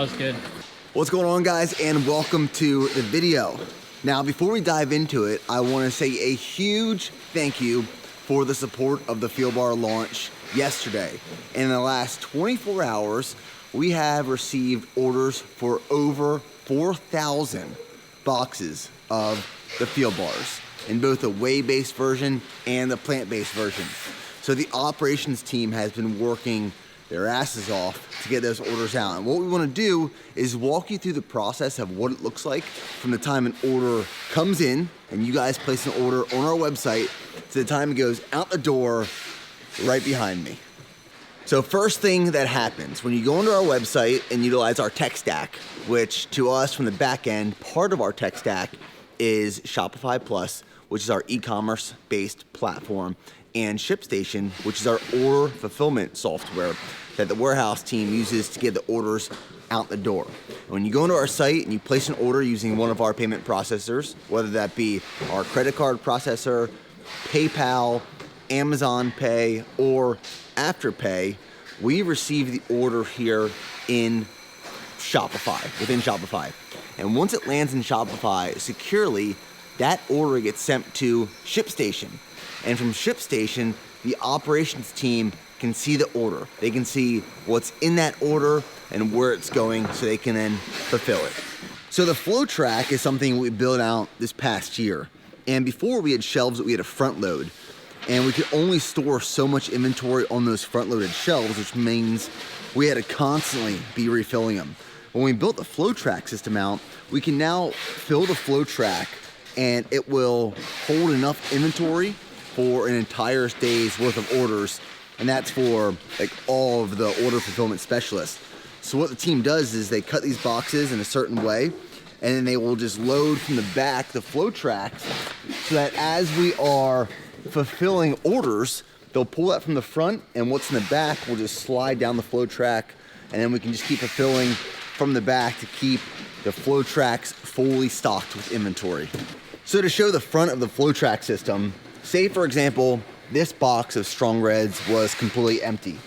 was good. What's going on, guys, and welcome to the video. Now, before we dive into it, I want to say a huge thank you for the support of the Field Bar launch yesterday. In the last 24 hours, we have received orders for over 4,000 boxes of the Field Bars in both the whey-based version and the plant-based version. So the operations team has been working their asses off to get those orders out. And what we want to do is walk you through the process of what it looks like from the time an order comes in and you guys place an order on our website to the time it goes out the door right behind me. So first thing that happens when you go onto our website and utilize our tech stack, which to us from the back end, part of our tech stack is Shopify Plus, which is our e-commerce based platform, and ShipStation, which is our order fulfillment software that the warehouse team uses to get the orders out the door. When you go into our site and you place an order using one of our payment processors, whether that be our credit card processor, PayPal, Amazon Pay, or Afterpay, we receive the order here in Shopify, within Shopify. And once it lands in Shopify securely, that order gets sent to ShipStation. And from ShipStation, the operations team can see the order. They can see what's in that order and where it's going so they can then fulfill it. So the flow track is something we built out this past year. And before we had shelves that we had to front load. And we could only store so much inventory on those front loaded shelves, which means we had to constantly be refilling them. When we built the flow track system out, we can now fill the flow track and it will hold enough inventory for an entire day's worth of orders. And that's for like all of the order fulfillment specialists. So what the team does is they cut these boxes in a certain way, and then they will just load from the back the flow tracks so that as we are fulfilling orders, they'll pull that from the front and what's in the back will just slide down the flow track, and then we can just keep fulfilling from the back to keep the flow tracks fully stocked with inventory. So to show the front of the flow track system, say for example, this box of Strong Reds was completely empty.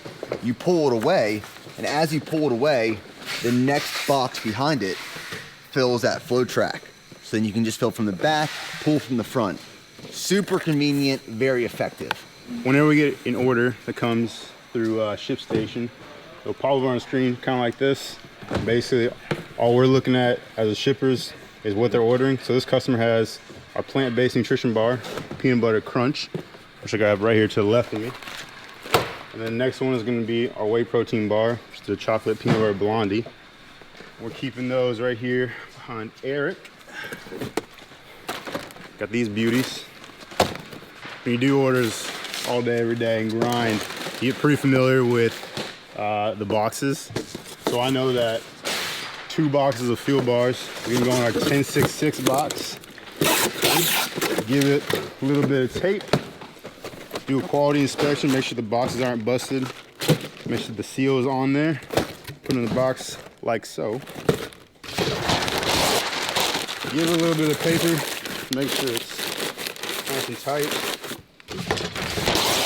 You pull it away, and as you pull it away, the next box behind it fills that flow track. So then you can just fill from the back, pull from the front. Super convenient, very effective. Whenever we get an order that comes through ShipStation, it'll pop over on the screen kind of like this. Basically, all we're looking at as the shippers is what they're ordering. So this customer has our plant-based nutrition bar, peanut butter crunch, which I got right here to the left of me. And then the next one is going to be our whey protein bar, which is the chocolate peanut butter blondie. We're keeping those right here behind Eric. Got these beauties. When you do orders all day, every day, and grind, you get pretty familiar with the boxes. So I know that 2 boxes of Field Bars, we can go in our 1066 box, give it a little bit of tape, do a quality inspection, make sure the boxes aren't busted, make sure the seal is on there, put it in the box like so. Give it a little bit of paper, make sure it's nice and tight.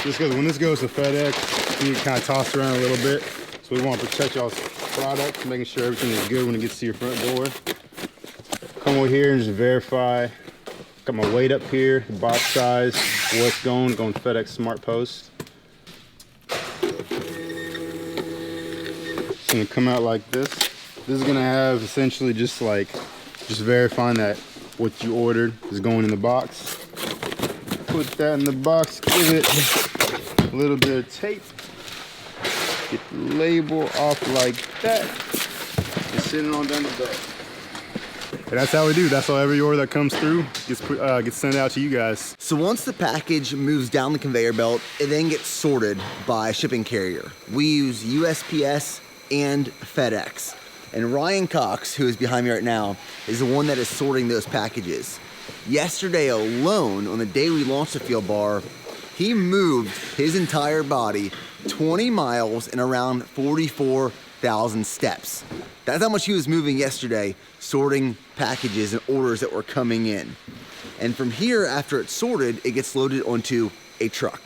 Just because when this goes to FedEx, you can kind of toss around a little bit. So we want to protect y'all's product, making sure everything is good when it gets to your front door. Come over here and just verify. Got my weight up here, the box size, what's going FedEx Smart Post. It's gonna come out like this. This is gonna have essentially just verifying that what you ordered is going in the box. Put that in the box, give it a little bit of tape. Get the label off like that and send it on down the belt. And that's how we do. That's how every order that comes through gets sent out to you guys. So once the package moves down the conveyor belt, it then gets sorted by shipping carrier. We use USPS and FedEx. And Ryan Cox, who is behind me right now, is the one that is sorting those packages. Yesterday alone, on the day we launched the Field Bar, he moved his entire body 20 miles and around 44,000 steps. That's how much he was moving yesterday, sorting packages and orders that were coming in. And from here, after it's sorted, it gets loaded onto a truck.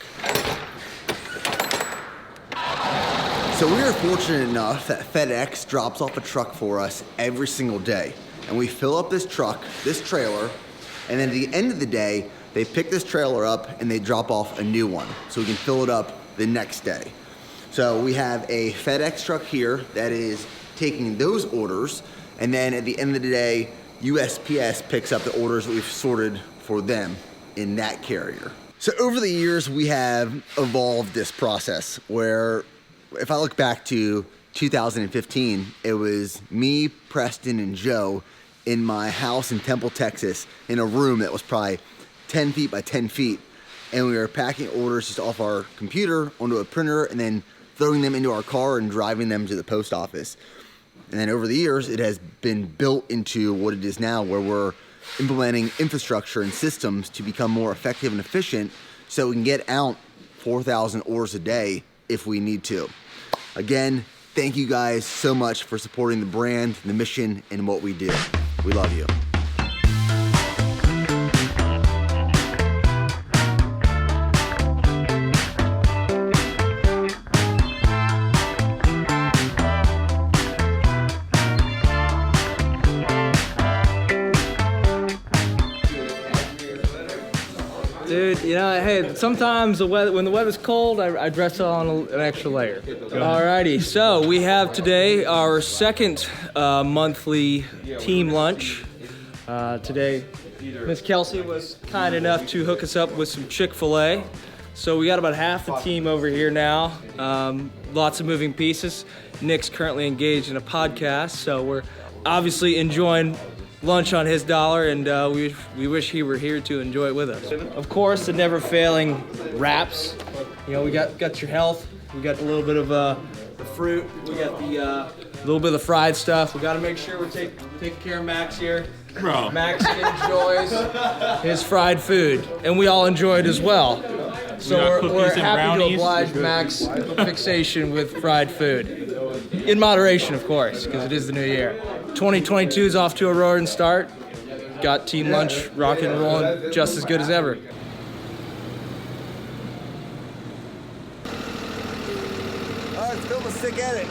So So we are fortunate enough that FedEx drops off a truck for us every single day. And we fill up this truck, this trailer, and then at the end of the day, they pick this trailer up and they drop off a new one so we can fill it up the next day. So we have a FedEx truck here that is taking those orders, and then at the end of the day, USPS picks up the orders that we've sorted for them in that carrier. So over the years, we have evolved this process where if I look back to 2015, it was me, Preston, and Joe in my house in Temple, Texas, in a room that was probably 10 feet by 10 feet. And we were packing orders just off our computer onto a printer and then throwing them into our car and driving them to the post office. And then over the years, it has been built into what it is now, where we're implementing infrastructure and systems to become more effective and efficient so we can get out 4,000 orders a day if we need to. Again, thank you guys so much for supporting the brand, the mission, and what we do. We love you. Dude, you know, hey, sometimes when the weather's cold, I dress on an extra layer. Alrighty, so we have today our second monthly team lunch. Today, Miss Kelsey was kind enough to hook us up with some Chick-fil-A. So we got about half the team over here now. Lots of moving pieces. Nick's currently engaged in a podcast, so we're obviously enjoying lunch on his dollar, and we wish he were here to enjoy it with us. Of course, the never failing wraps. You know, we got your health. We got a little bit of the fruit. We got the little bit of the fried stuff. We got to make sure we're taking care of Max here. Bro. Max enjoys his fried food, and we all enjoy it as well. So we're happy to oblige Max's fixation with fried food. In moderation, of course, because it is the new year. 2022 is off to a roaring start. Got team lunch rocking and rolling just as good as ever. All right, let's film a sick edit.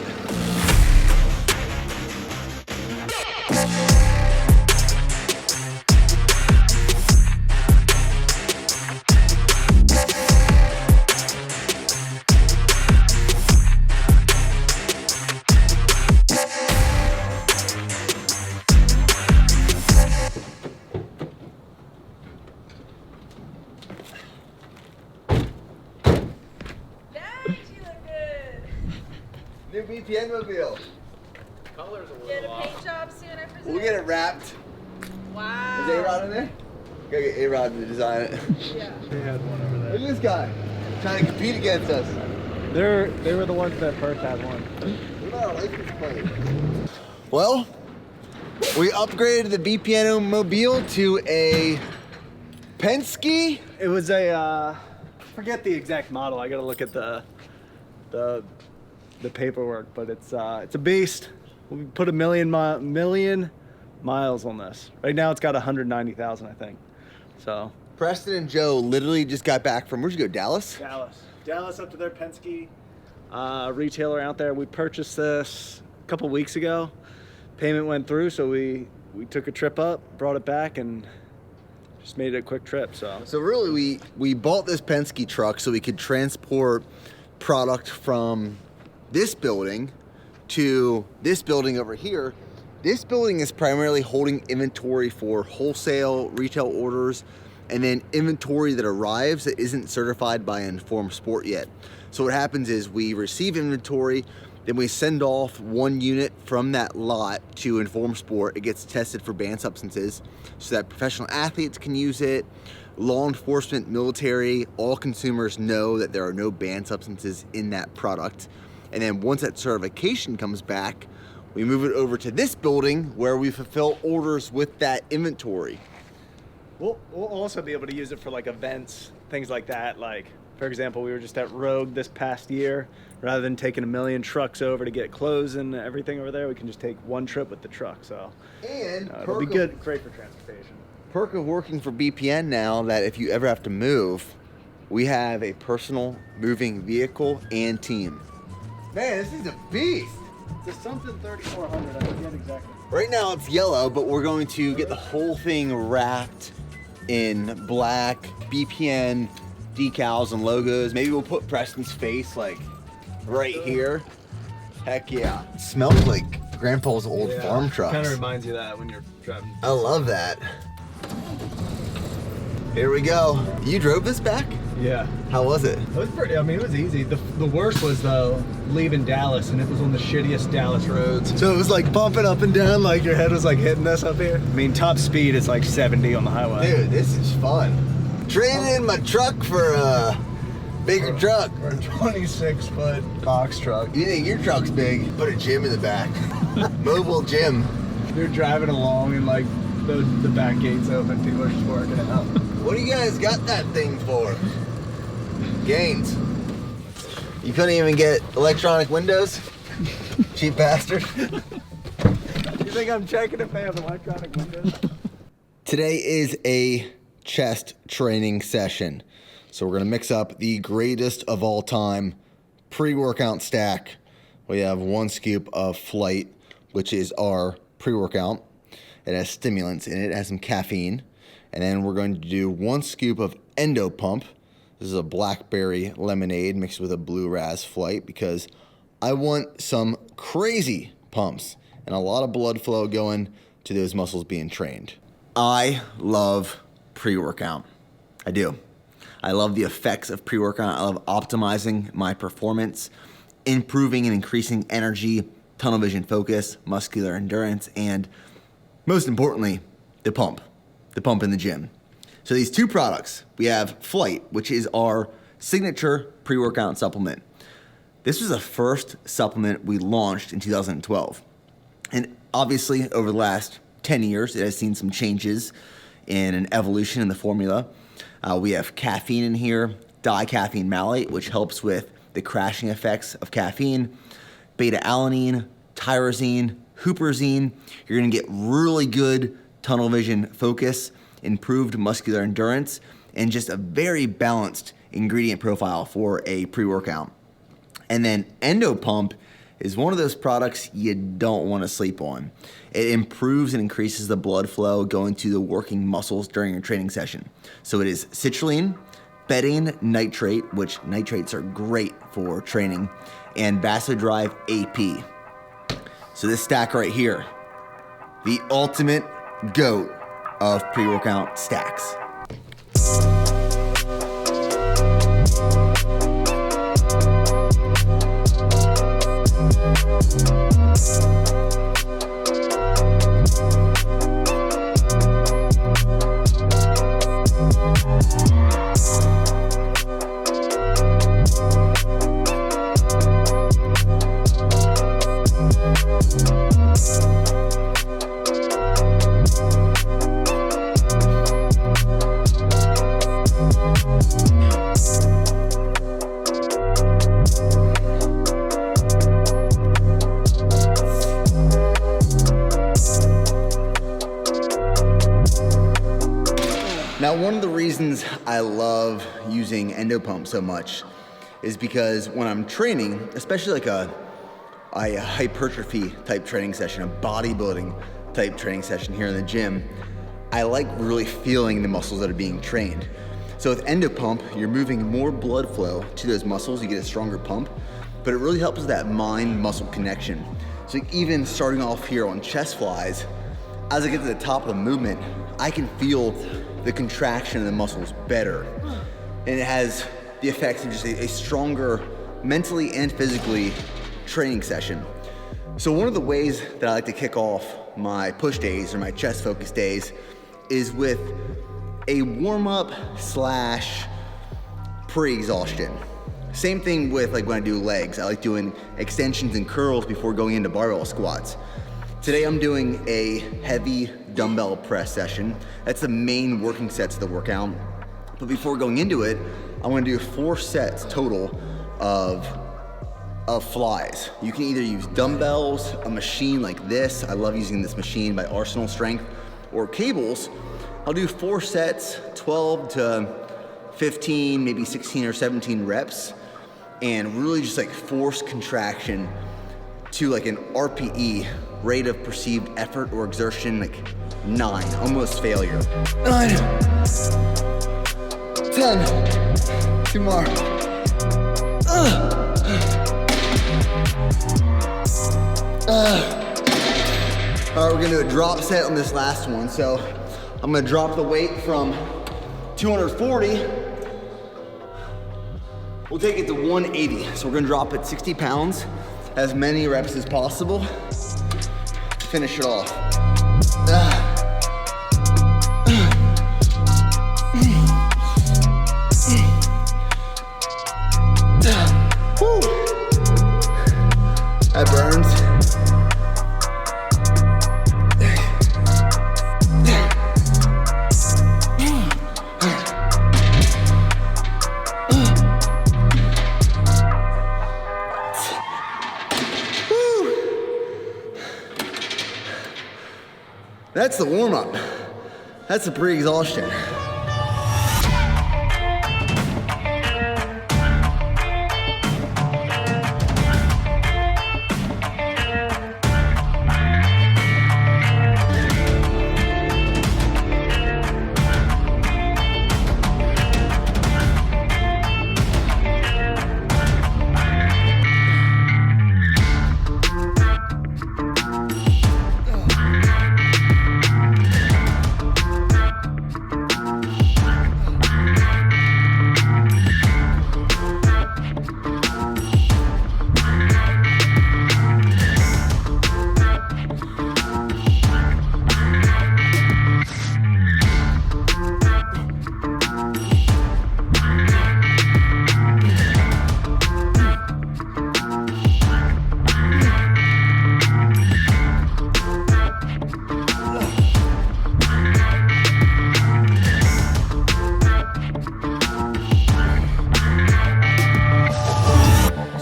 New VPN mobile. Get a paint job soon, I presume? We'll get it wrapped. Wow. Is A-Rod in there? Gotta get A-Rod to design it. Yeah. They had one over there. Look at this guy trying to compete against us. They were the ones that first had one. What about our license plate? Well, we upgraded the VPN mobile to a Penske. It was a forget the exact model. I gotta look at the paperwork, but it's a beast. We put 1 million miles on this. Right now it's got 190,000, I think. So Preston and Joe literally just got back from, where'd you go, Dallas? Dallas up to their Penske retailer out there. We purchased this a couple weeks ago. Payment went through, so we took a trip up, brought it back, and just made it a quick trip. So really we bought this Penske truck so we could transport product from this building to this building over here. This building is primarily holding inventory for wholesale retail orders and then inventory that arrives that isn't certified by Informed Sport yet. So what happens is we receive inventory, then we send off one unit from that lot to Informed Sport. It gets tested for banned substances so that professional athletes can use it, law enforcement, military, all consumers know that there are no banned substances in that product. And then once that certification comes back, we move it over to this building where we fulfill orders with that inventory. We'll also be able to use it for like events, things like that. Like, for example, we were just at Rogue this past year. Rather than taking 1 million trucks over to get clothes and everything over there, we can just take one trip with the truck. So And it'll be good, great for transportation. Perk of working for BPN now, that if you ever have to move, we have a personal moving vehicle and team. Man, this is a beast. It's a something 3400. I forget exactly. Right now it's yellow, but we're going to get the whole thing wrapped in black BPN decals and logos. Maybe we'll put Preston's face like right here. Heck yeah. It smells like Grandpa's old farm trucks. Kind of reminds you of that when you're driving. I love that. Here we go. You drove this back? Yeah. How was it? It was pretty, I mean, it was easy. The worst was though, leaving Dallas, and it was on the shittiest Dallas roads. So it was like bumping up and down, like your head was like hitting us up here. I mean, top speed is like 70 on the highway. Dude, this is fun. Trading in my truck for a bigger truck. For a 26-foot box truck. You think your truck's big? Put a gym in the back. Mobile gym. You're driving along and like the back gate's open, people are just working out. What do you guys got that thing for? Gains. You couldn't even get electronic windows? Cheap bastard. You think I'm checking if they have electronic windows? Today is a chest training session. So we're gonna mix up the greatest of all time pre-workout stack. We have 1 scoop of Flight, which is our pre-workout. It has stimulants in it, it has some caffeine. And then we're going to do 1 scoop of Endo Pump. This is a blackberry lemonade mixed with a blue ras Flight because I want some crazy pumps and a lot of blood flow going to those muscles being trained. I love pre-workout. I do. I love the effects of pre-workout. I love optimizing my performance, improving and increasing energy, tunnel vision focus, muscular endurance, and most importantly, the pump in the gym. So these 2 products, we have Flight, which is our signature pre-workout supplement. This was the first supplement we launched in 2012. And obviously over the last 10 years, it has seen some changes in an evolution in the formula. We have caffeine in here, dicaffeine malate, which helps with the crashing effects of caffeine, beta-alanine, tyrosine, huperzine. You're gonna get really good tunnel vision focus, improved muscular endurance, and just a very balanced ingredient profile for a pre-workout. And then Endo Pump is one of those products you don't want to sleep on. It improves and increases the blood flow going to the working muscles during your training session. So it is citrulline, betaine nitrate, which nitrates are great for training, and Vasodrive AP. So this stack right here, the ultimate GOAT of pre-workout stacks. Now, one of the reasons I love using Endo Pump so much is because when I'm training, especially like a hypertrophy type training session, a bodybuilding type training session here in the gym, I like really feeling the muscles that are being trained. So with Endo Pump, you're moving more blood flow to those muscles, you get a stronger pump, but it really helps with that mind-muscle connection. So even starting off here on chest flies, as I get to the top of the movement, I can feel the contraction of the muscles better. And it has the effects of just a stronger mentally and physically training session. So one of the ways that I like to kick off my push days or my chest focus days is with a warm-up slash pre-exhaustion. Same thing with like when I do legs. I like doing extensions and curls before going into barbell squats. Today I'm doing a heavy dumbbell press session. That's the main working sets of the workout. But before going into it, I'm gonna do 4 sets total of flies. You can either use dumbbells, a machine like this. I love using this machine by Arsenal Strength, or cables. I'll do 4 sets, 12 to 15, maybe 16 or 17 reps. and really just like force contraction to like an RPE, rate of perceived effort or exertion, like 9, almost failure. 9, 10, 2 more. All right, we're gonna do a drop set on this last one. So I'm gonna drop the weight from 240. We'll take it to 180. So we're gonna drop it 60 pounds, as many reps as possible to finish it off. Woo. That burns. That's the warm-up. That's the pre-exhaustion.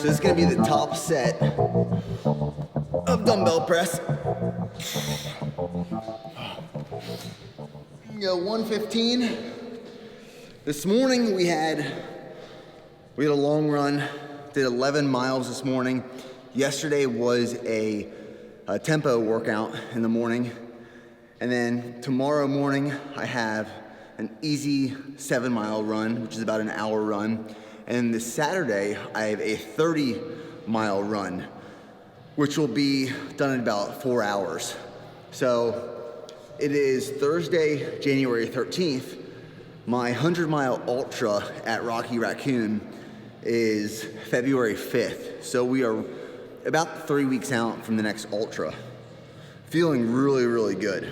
So this is gonna be the top set of dumbbell press. Go 115. This morning we had a long run, did 11 miles this morning. Yesterday was a tempo workout in the morning. And then tomorrow morning I have an easy 7-mile run, which is about an hour run. And this Saturday, I have a 30-mile run, which will be done in about 4 hours. So it is Thursday, January 13th. My 100-mile ultra at Rocky Raccoon is February 5th. So we are about 3 weeks out from the next ultra. Feeling really, really good.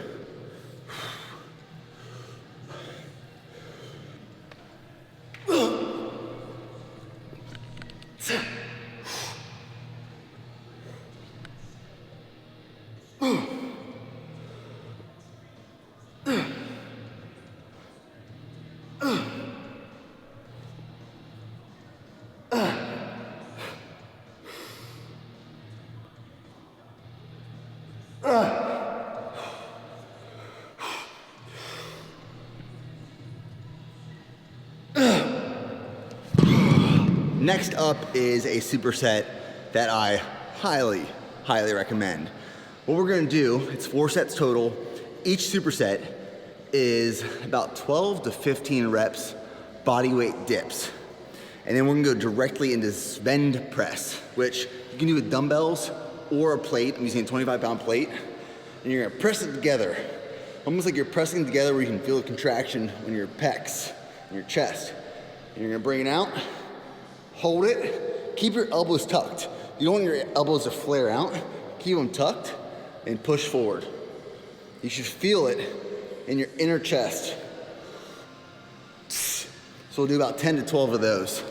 Next up is a superset that I highly, highly recommend. What we're gonna do, it's 4 sets total. Each superset is about 12 to 15 reps, body weight dips. And then we're gonna go directly into Sven press, which you can do with dumbbells or a plate. I'm using a 25-pound plate. And you're gonna press it together. Almost like you're pressing together where you can feel the contraction in your pecs, in your chest. And you're gonna bring it out, hold it, keep your elbows tucked. You don't want your elbows to flare out. Keep them tucked and push forward. You should feel it in your inner chest. So we'll do about 10 to 12 of those.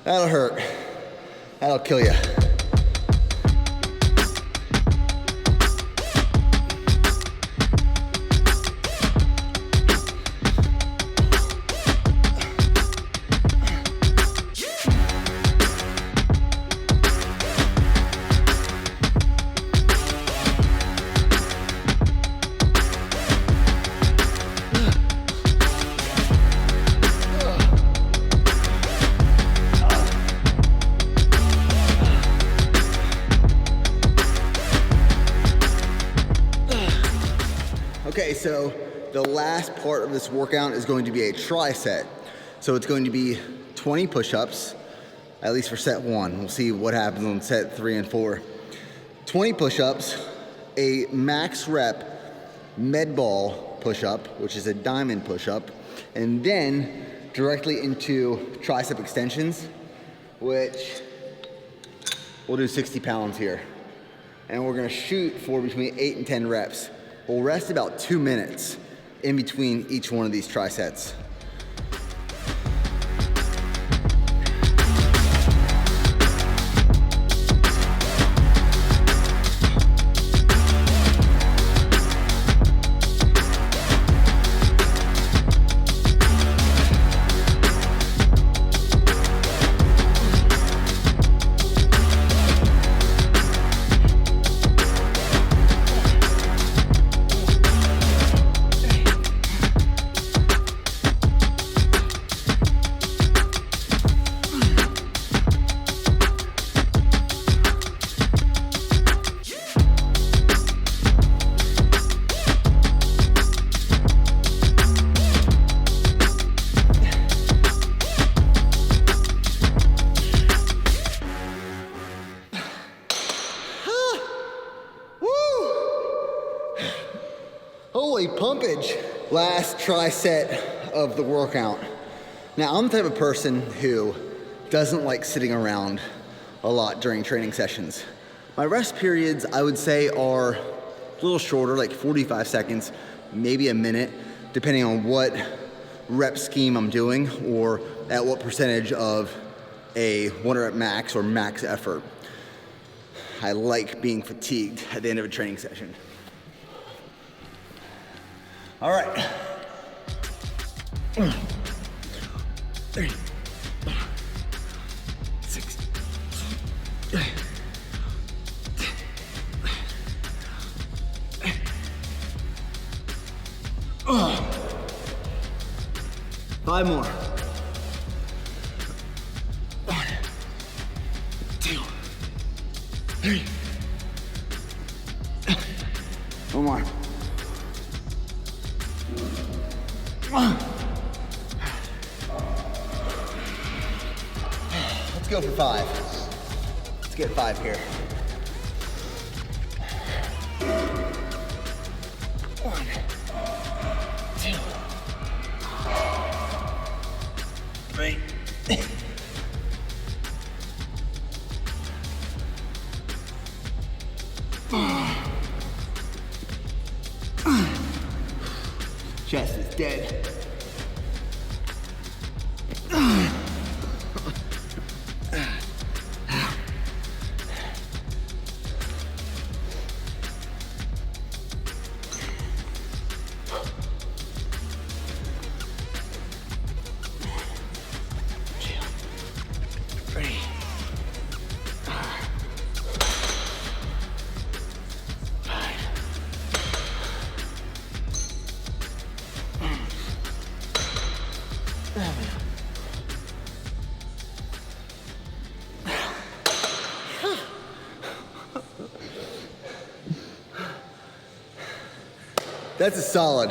That'll hurt. That'll kill you. Okay, so the last part of this workout is going to be a tricep. So it's going to be 20 push-ups, at least for set 1. We'll see what happens on set 3 and 4. 20 push-ups, a max rep med ball push-up, which is a diamond push-up, and then directly into tricep extensions, which we'll do 60 pounds here. And we're gonna shoot for between 8 and 10 reps. We'll rest about 2 minutes in between each one of these trisets. Holy pumpage. Last tricep of the workout. Now, I'm the type of person who doesn't like sitting around a lot during training sessions. My rest periods, I would say, are a little shorter, like 45 seconds, maybe a minute, depending on what rep scheme I'm doing or at what percentage of a 1 rep max or max effort. I like being fatigued at the end of a training session. All right. 3, 6, 5 more. 1, 2, 3. 1 more. Let's go for 5. Let's get 5 here. 1, 2, 3. Chest is dead. That's a solid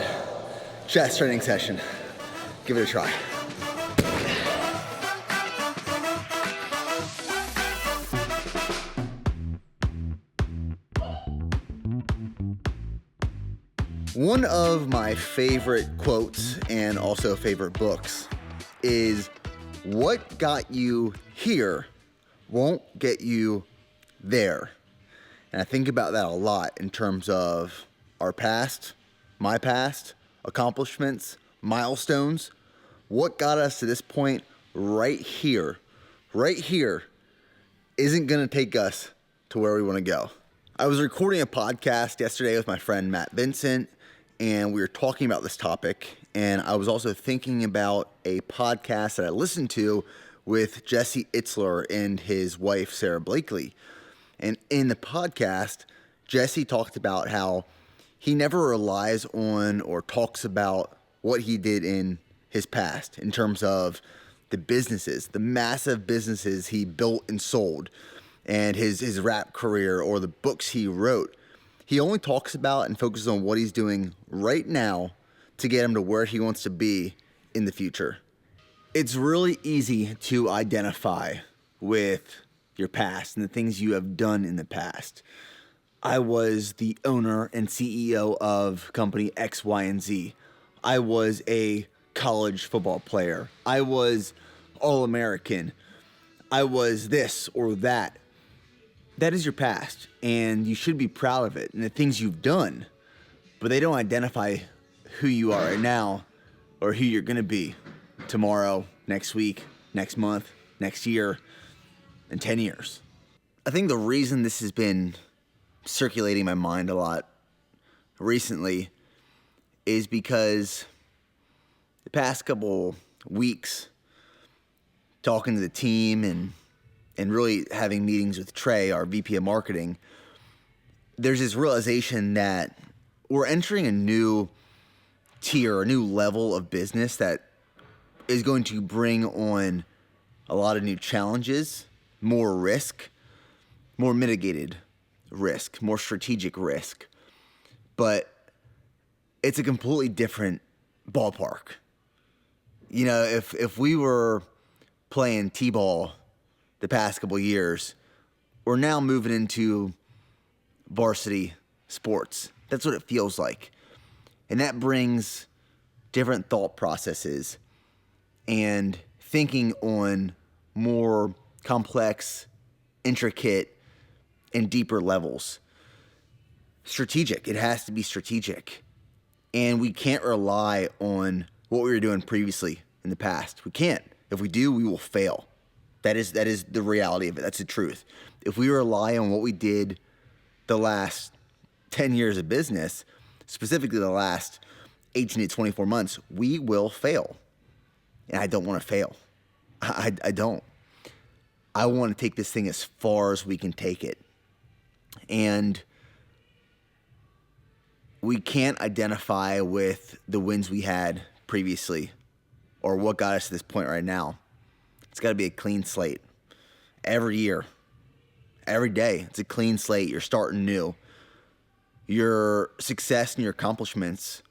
chest training session. Give it a try. One of my favorite quotes and also favorite books is what got you here won't get you there. And I think about that a lot in terms of our past, my past, accomplishments, milestones. What got us to this point right here isn't gonna take us to where we wanna go. I was recording a podcast yesterday with my friend Matt Vincent, and we were talking about this topic. And I was also thinking about a podcast that I listened to with Jesse Itzler and his wife, Sarah Blakely. And in the podcast, Jesse talked about how he never relies on or talks about what he did in his past in terms of the businesses, the massive businesses he built and sold, and his rap career or the books he wrote. He only talks about and focuses on what he's doing right now to get him to where he wants to be in the future. It's really easy to identify with your past and the things you have done in the past. I was the owner and CEO of company X, Y, and Z. I was a college football player. I was All-American. I was this or that. That is your past, and you should be proud of it and the things you've done, but they don't identify who you are right now or who you're going to be tomorrow, next week, next month, next year, in 10 years. I think the reason this has been circulating my mind a lot recently is because the past couple weeks, talking to the team and really having meetings with Trey, our VP of marketing, there's this realization that we're entering a new tier, a new level of business that is going to bring on a lot of new challenges, more risk, more mitigated risk, more strategic risk. But it's a completely different ballpark. You know, if we were playing T-ball the past couple years, we're now moving into varsity sports. That's what it feels like. And that brings different thought processes and thinking on more complex, intricate, and deeper levels. Strategic. It has to be strategic. And we can't rely on what we were doing previously in the past. We can't. If we do, we will fail. That is the reality of it. That's the truth. If we rely on what we did the last 10 years of business, specifically the last 18 to 24 months, we will fail. And I don't want to fail. I don't. I want to take this thing as far as we can take it. And we can't identify with the wins we had previously or what got us to this point right now. It's got to be a clean slate. Every year, every day, it's a clean slate. You're starting new. Your success and your accomplishments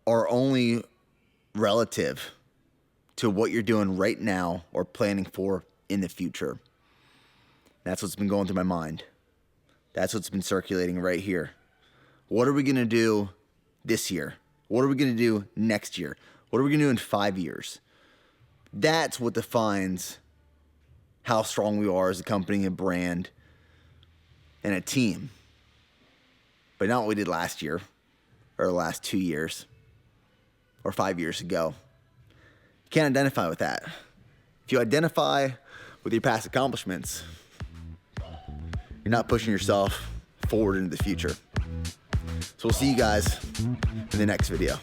are only relative to what you're doing right now or planning for in the future. That's what's been going through my mind. That's what's been circulating right here. What are we going to do this year? What are we going to do next year? What are we going to do in 5 years? That's what defines how strong we are as a company, a brand, and a team. But not what we did last year, or the last 2 years, or 5 years ago. You can't identify with that. If you identify with your past accomplishments, you're not pushing yourself forward into the future. So we'll see you guys in the next video.